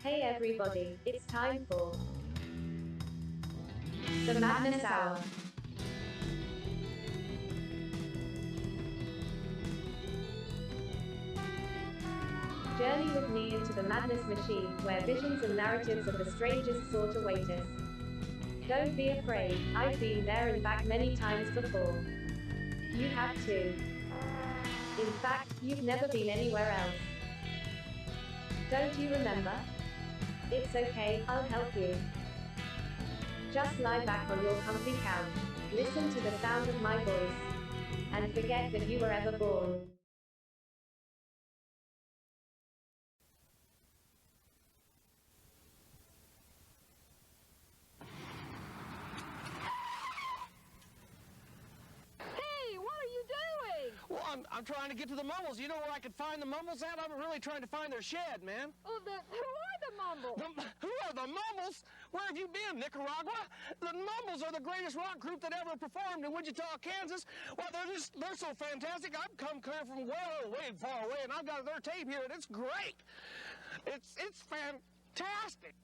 Hey everybody, it's time for the Madness Hour. Journey with me into the madness machine, where visions and narratives of the strangest sort await us. Don't be afraid, I've been there and back many times before. You have too. In fact, you've never been anywhere else. Don't you remember? It's okay, I'll help you. Just lie back on your comfy couch, listen to the sound of my voice, and forget that you were ever born. Well, I'm trying to get to the Mumbles. You know where I could find the Mumbles at? I'm really trying to find their shed, man. Oh, who are the Mumbles? Who are the Mumbles? Where have you been, Nicaragua? The Mumbles are the greatest rock group that ever performed in Wichita, Kansas. Well, they're so fantastic. I've come clear from way far away, and I've got their tape here, and it's great. It's fantastic.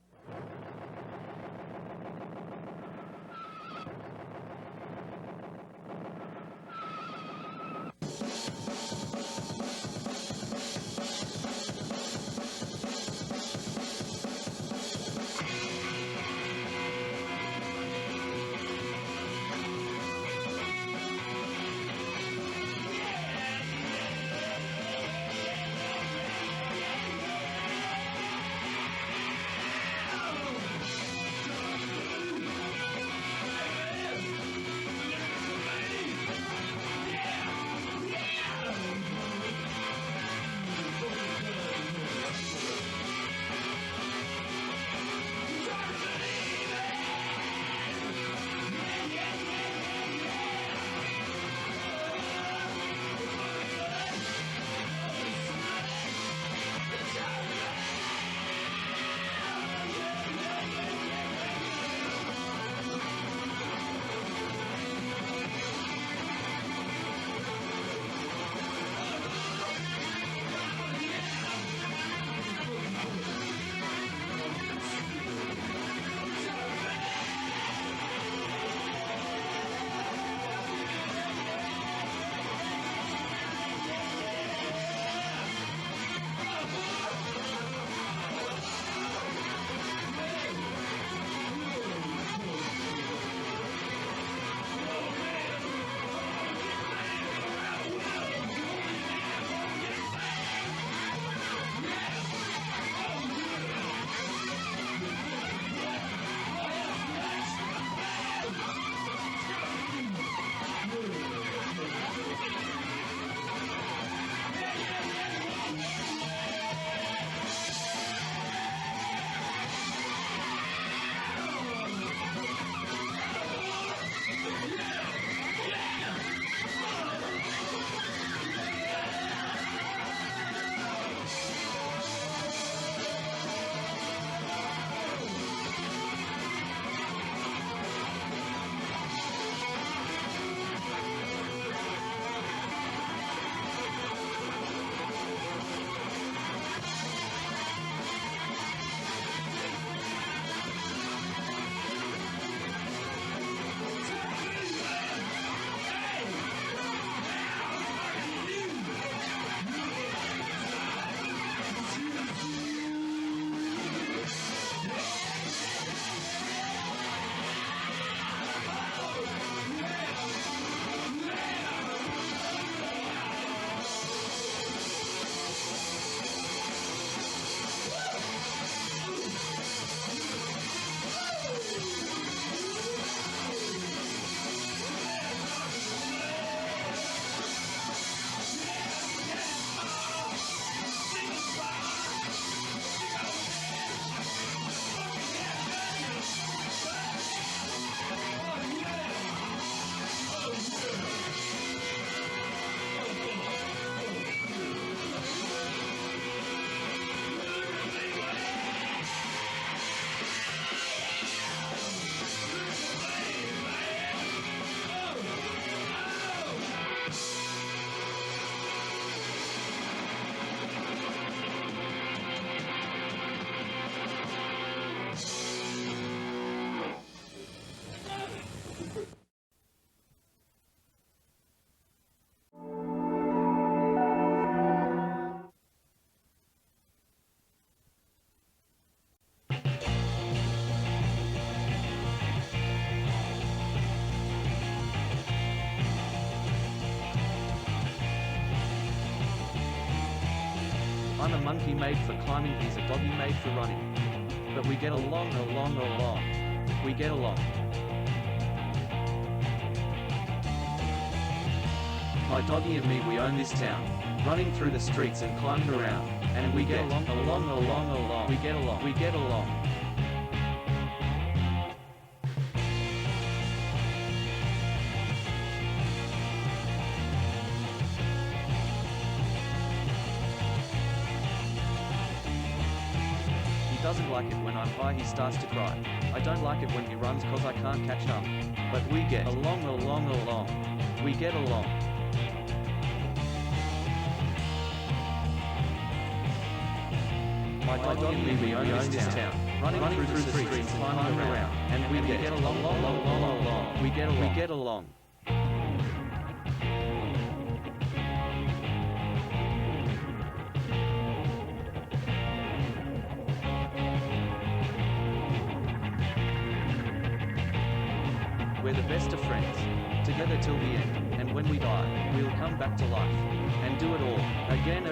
I'm a monkey made for climbing, he's a doggy made for running. But we get along. We get along. My doggy and me, we own this town. Running through the streets and climbing around. And we get along. We get along. He doesn't like it when I'm high, he starts to cry. I don't like it when he runs cause I can't catch up. But we get along. We get along. My dog and me, we own this town. Running through the streets, climbing around. And we get along. We get along. We're the best of friends, together till the end, and when we die, we'll come back to life, and do it all, again.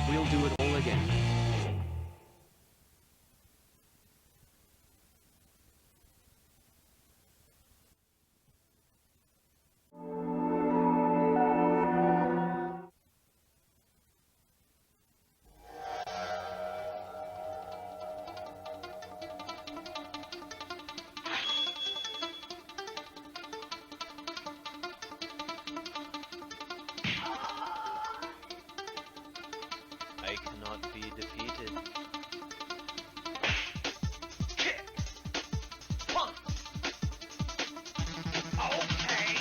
We'll do it all again. I cannot be defeated. Kick! Punch! Okay!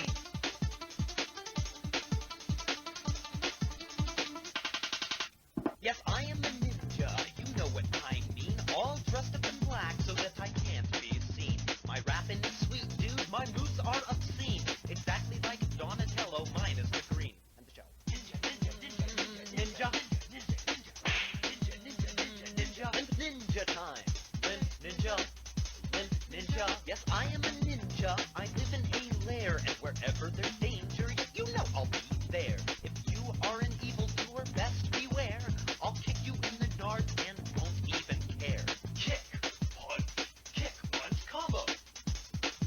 Yes, I am a ninja. You know what I mean. All dressed up in black so that I can't be seen. My rapping is sweet, dude. My moves are obscene. Exactly like Donatello, minus the green. And the show. Ninja. Ninja time. Ninja. Yes, I am a ninja. I live in a lair, and wherever there's danger, you know I'll be there. If you are an evildoer, best beware. I'll kick you in the nards and won't even care. Kick! Punch, combo!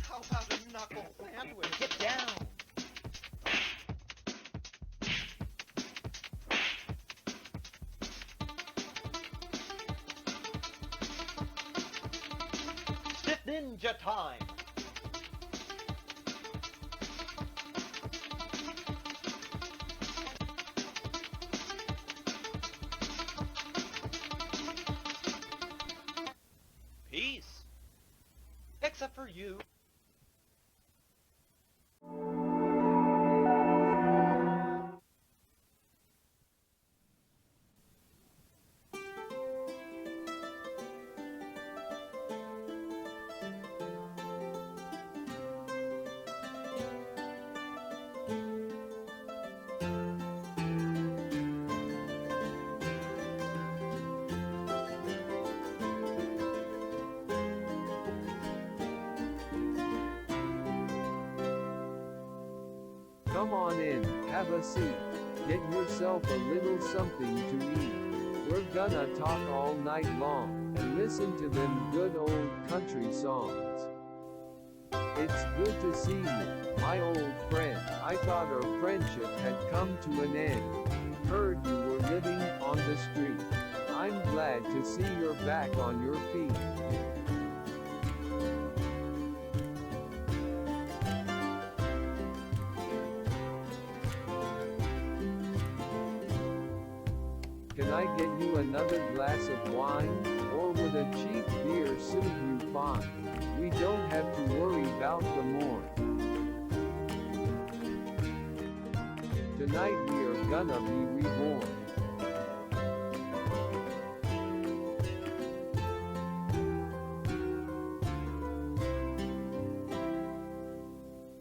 How about a knuckle sandwich? Get down. Stiff ninja time. Peace. Except for you. Come on in, have a seat. Get yourself a little something to eat. We're gonna talk all night long, and listen to them good old country songs. It's good to see you, my old friend. I thought our friendship had come to an end. Heard you were living on the street. I'm glad to see you're back on your feet. Can I get you another glass of wine? Or would a cheap beer suit you fine? We don't have to worry about the morn. Tonight we are gonna be reborn.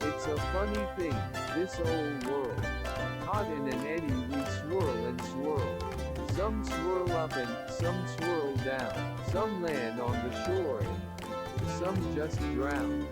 It's a funny thing, this old world. Caught in an eddy we swirl and swirl. Some swirl up and some swirl down. Some land on the shore and some just drown.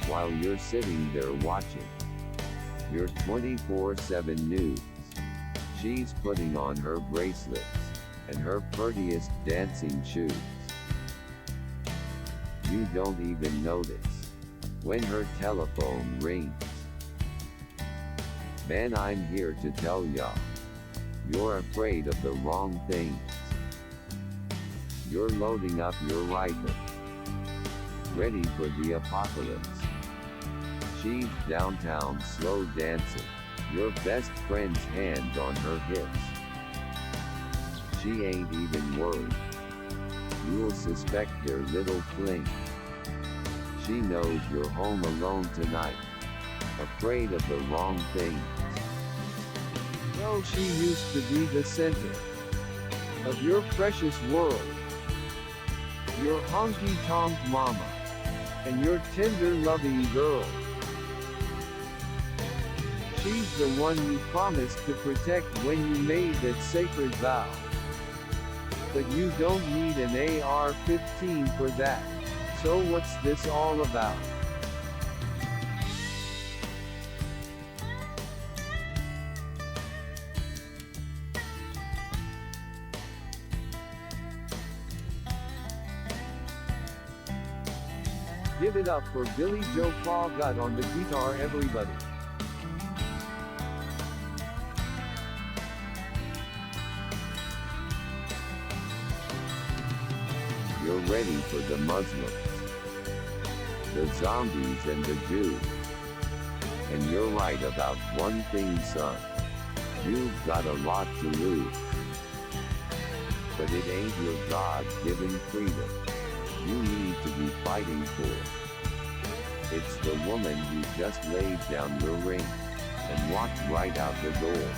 While you're sitting there watching your 24/7 news, she's putting on her bracelets and her prettiest dancing shoes. You don't even notice when her telephone rings. Man, I'm here to tell y'all, you're afraid of the wrong things. You're loading up your rifle, ready for the apocalypse. She's downtown slow dancing, your best friend's hand on her hips. She ain't even worried. You'll suspect their little fling. She knows you're home alone tonight, afraid of the wrong things. Well, she used to be the center of your precious world, your honky-tonk mama, and your tender loving girl. She's the one you promised to protect when you made that sacred vow. But you don't need an AR-15 for that. So what's this all about? Give it up for Billy Joe Paul Gut on the guitar, everybody. You're ready for the Muslims, the zombies and the Jews. And you're right about one thing, son. You've got a lot to lose. But it ain't your God-given freedom you need to be fighting for. It's the woman who just laid down your ring and walked right out the door.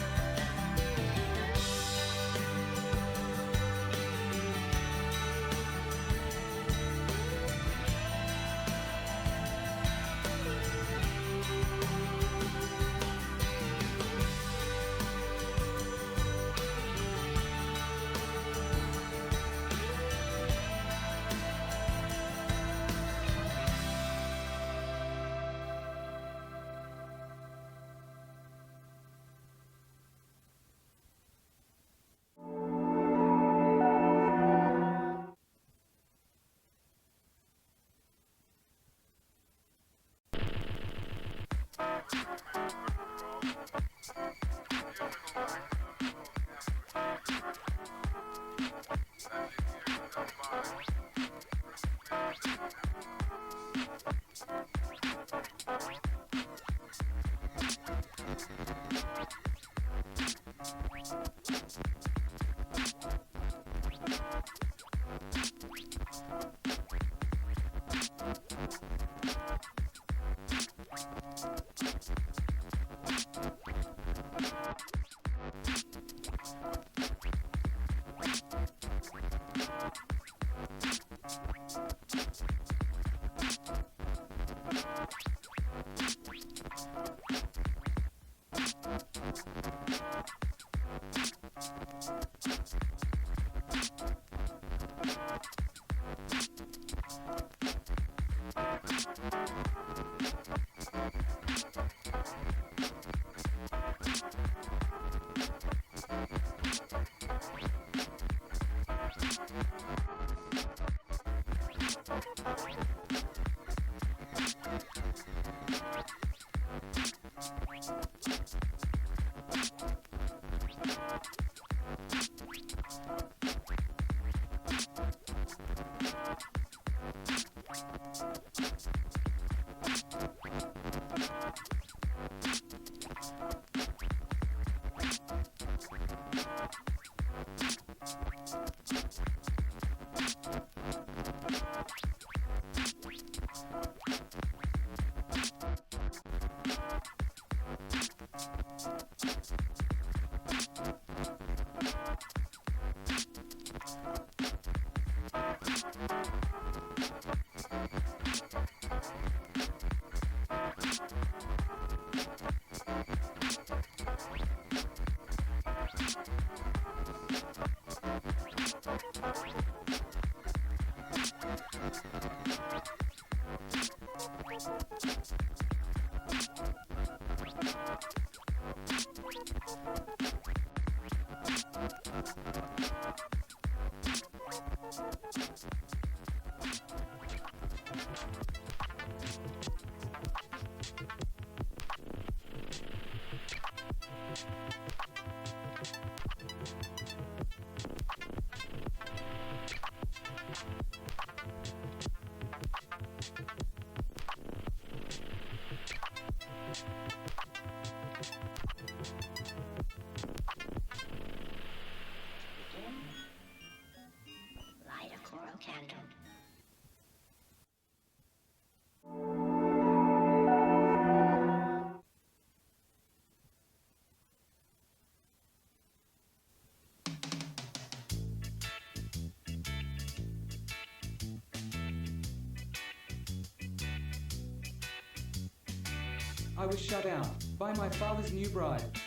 I was shut out by my father's new bride.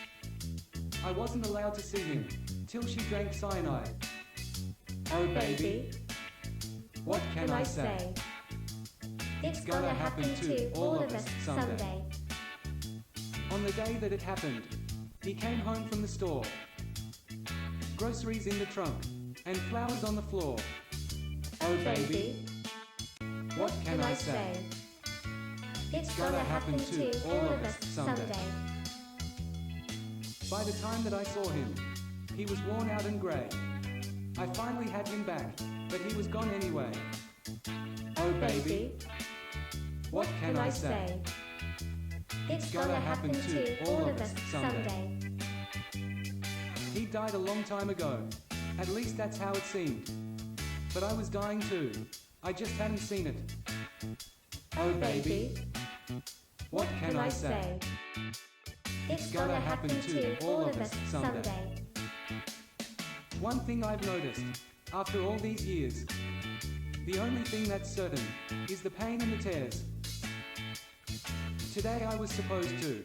I wasn't allowed to see him till she drank cyanide. Oh baby, what can I say? It's gonna happen to all of us someday. On the day that it happened, he came home from the store. Groceries in the trunk, and flowers on the floor. Oh baby, what can I say? It's gonna happen to all of us someday. By the time that I saw him, he was worn out and grey. I finally had him back, but he was gone anyway. Oh baby, what can I say? It's gonna happen to all of us someday. He died a long time ago. At least that's how it seemed. But I was dying too. I just hadn't seen it. Oh baby, what can I say? It's gonna happen to all of us someday. One thing I've noticed, after all these years, the only thing that's certain is the pain and the tears. Today I was supposed to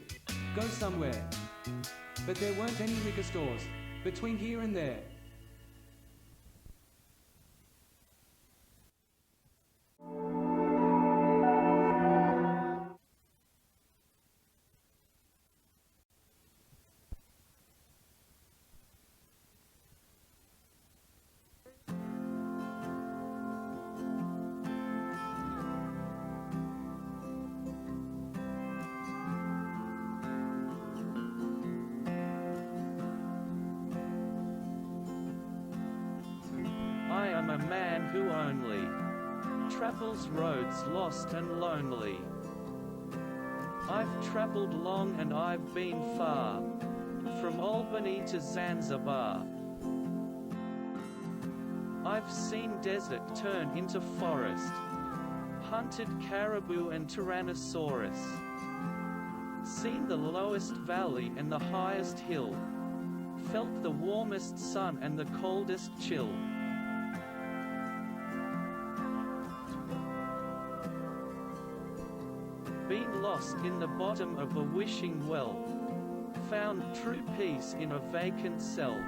go somewhere, but there weren't any liquor stores between here and there. I am a man who only travels roads lost and lonely. I've traveled long and I've been far, from Albany to Zanzibar. I've seen desert turn into forest, hunted caribou and tyrannosaurus, seen the lowest valley and the highest hill, felt the warmest sun and the coldest chill. Been lost in the bottom of a wishing well, found true peace in a vacant cell.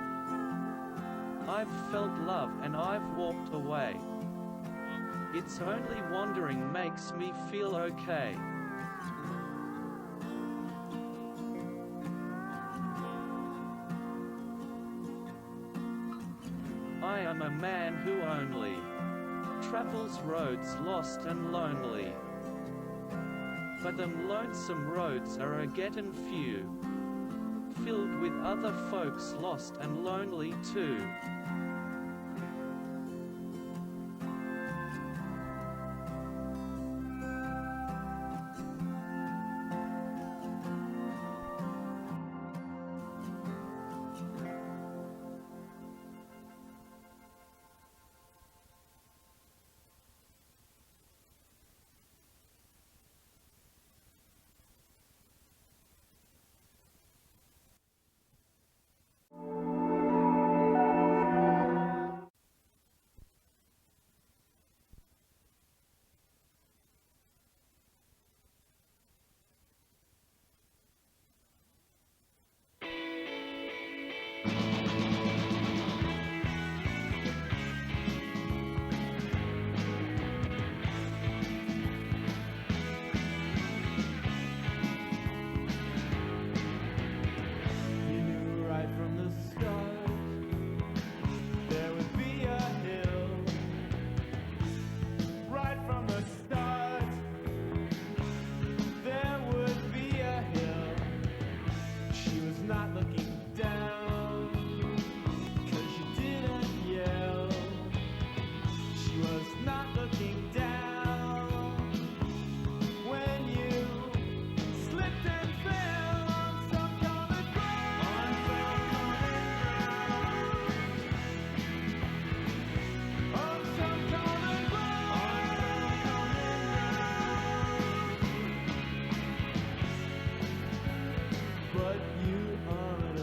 I've felt love and I've walked away. It's only wandering makes me feel okay. I am a man who only travels roads lost and lonely. But them lonesome roads are a gettin' few, filled with other folks lost and lonely too. But you aren't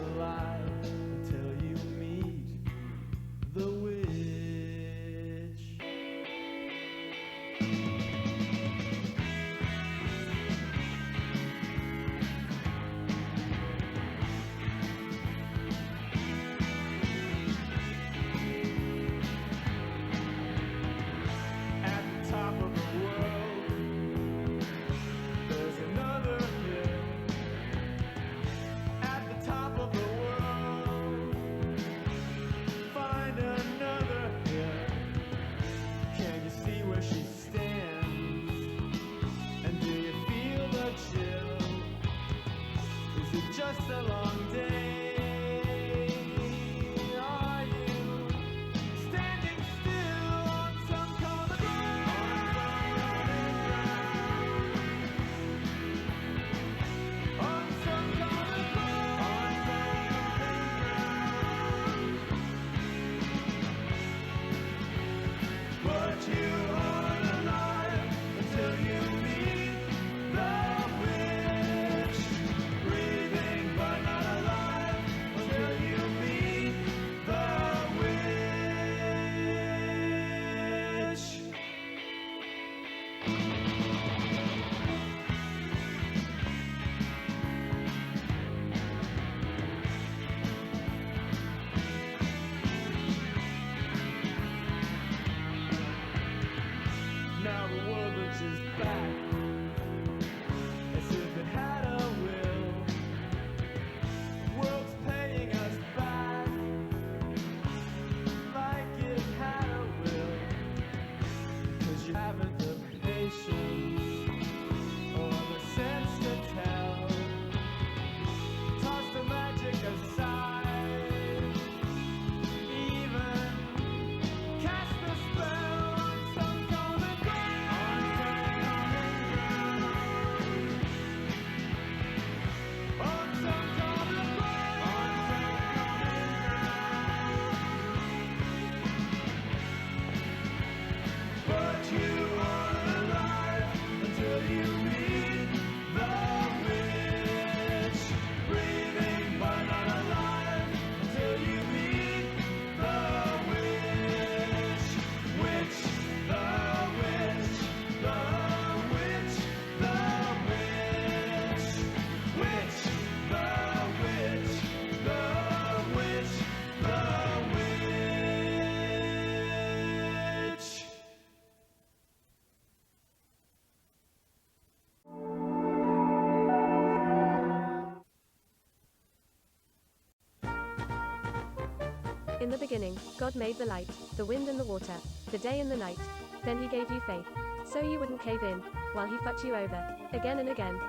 In the beginning, God made the light, the wind and the water, the day and the night. Then he gave you faith, so you wouldn't cave in, while he fucked you over, again and again.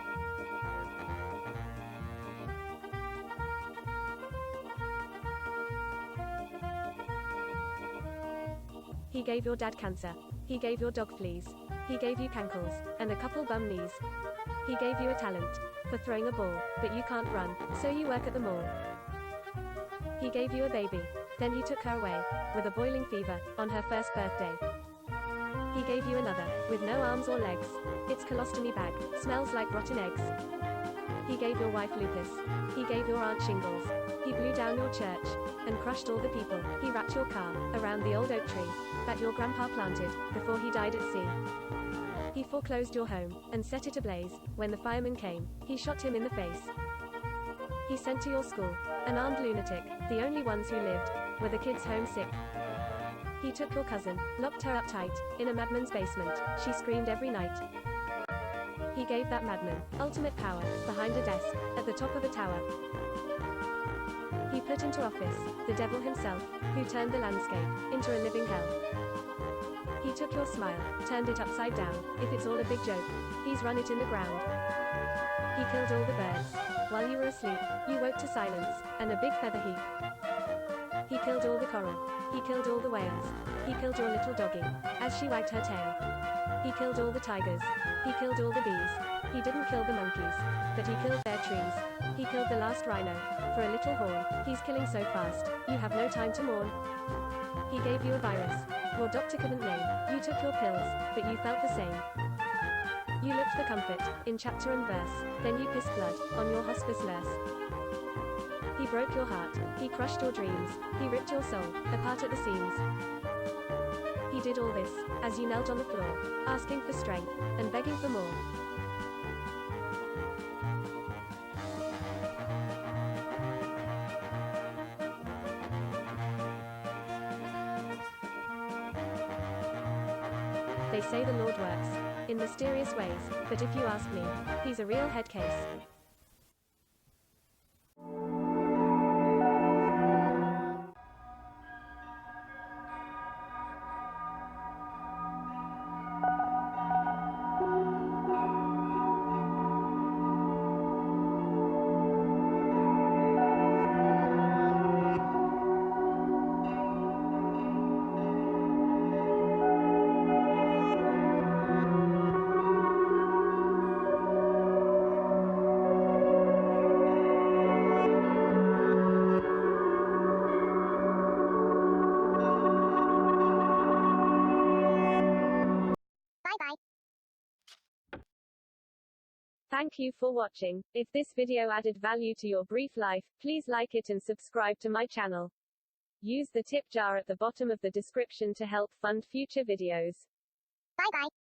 He gave your dad cancer. He gave your dog fleas. He gave you cankles, and a couple bum knees. He gave you a talent for throwing a ball, but you can't run, so you work at the mall. He gave you a baby, then he took her away, with a boiling fever, on her first birthday. He gave you another, with no arms or legs. Its colostomy bag smells like rotten eggs. He gave your wife lupus. He gave your aunt shingles. He blew down your church, and crushed all the people. He wrapped your car around the old oak tree that your grandpa planted before he died at sea. He foreclosed your home and set it ablaze. When the fireman came, he shot him in the face. He sent to your school an armed lunatic. The only ones who lived were the kids homesick. He took your cousin, locked her up tight in a madman's basement. She screamed every night. He gave that madman ultimate power behind a desk at the top of a tower. He put into office the devil himself, who turned the landscape into a living hell. He took your smile, turned it upside down. If it's all a big joke, he's run it in the ground. He killed all the birds. While you were asleep, you woke to silence and a big feather heap. He killed all the coral. He killed all the whales. He killed your little doggy as she wagged her tail. He killed all the tigers. He killed all the bees. He didn't kill the monkeys, but he killed their trees. He killed the last rhino for a little horn. He's killing so fast, you have no time to mourn. He gave you a virus your doctor couldn't name. You took your pills, but you felt the same. You looked for comfort in chapter and verse, then you pissed blood on your hospice nurse. He broke your heart. He crushed your dreams. He ripped your soul apart at the seams. He did all this as you knelt on the floor, asking for strength and begging for more. They say the Lord works in mysterious ways, but if you ask me, he's a real head case. Thank you for watching. If this video added value to your brief life, please like it and subscribe to my channel. Use the tip jar at the bottom of the description to help fund future videos. Bye bye.